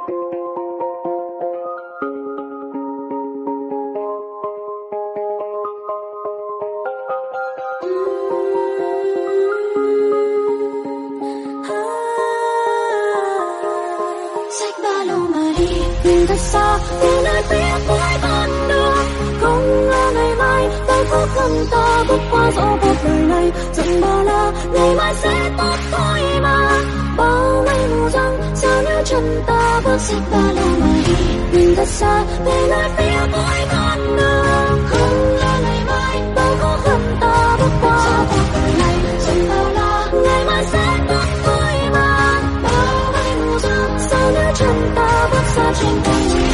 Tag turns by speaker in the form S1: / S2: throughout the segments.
S1: Xách ba lô mà đi tìm thật xa về nơi phía cuối con đường, không ngờ ngày mai bao khó khăn ta bước qua dẫu cuộc đời này dần bao la, ngày mai sẽ tốt thôi mà. Bao mây mù giăng sao nếu chân ta bước xách ba lô mà đi tìm thật xa về nơi phía cuối con đường, không ngờ ngày mai bao khó khăn ta bước qua dẫu cuộc đời này dần bao la, ngày mai sẽ tốt thôi mà. Bao mây mù giăng sao nếu chân ta bước xa trên con đường.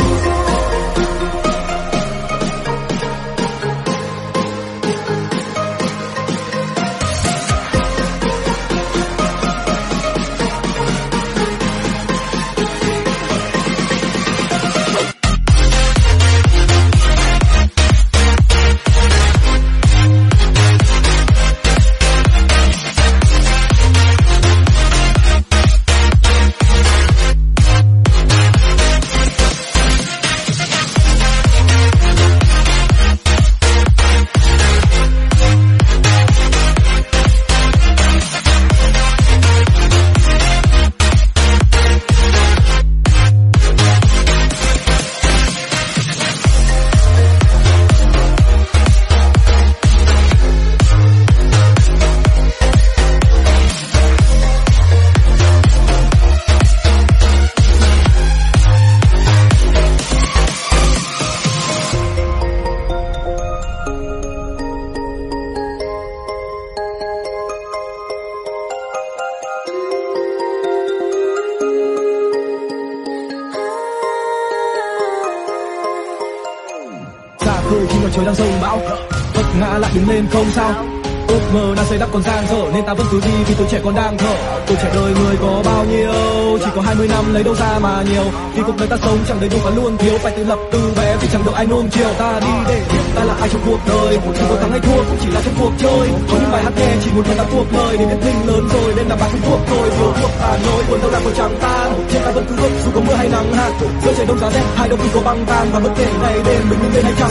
S2: Khi mà trời đang rông bão, vấp ngã lại đứng lên không sao. Ước mơ đang xây đắp còn dang dở nên ta vẫn cứ đi vì tuổi trẻ còn đang thở. Tuổi trẻ đời người có bao nhiêu, chỉ có 20 năm lấy đâu ra mà nhiều. Vì cuộc đời ta sống chẳng đầy đủ và luôn thiếu, phải tự lập từ bé vì chẳng được ai nuông chiều. Ta đi để biết ta là ai trong cuộc đời, chỉ có thắng hay thua cũng chỉ là trong cuộc chơi. Có những bài hát nghe chỉ muốn nghe ta thuộc lời, để biết mình lớn rồi nên là bạn không thuộc thôi. Thiếu thuộc Hà Nội buồn đâu là còn chẳng tan, trên ta vẫn cứ bước dù có mưa hay nắng hạn. Giữa trời đông giá rét hai đâu cũng có băng tan, và bất kể ngày đêm mình đứng lên hay chẳng.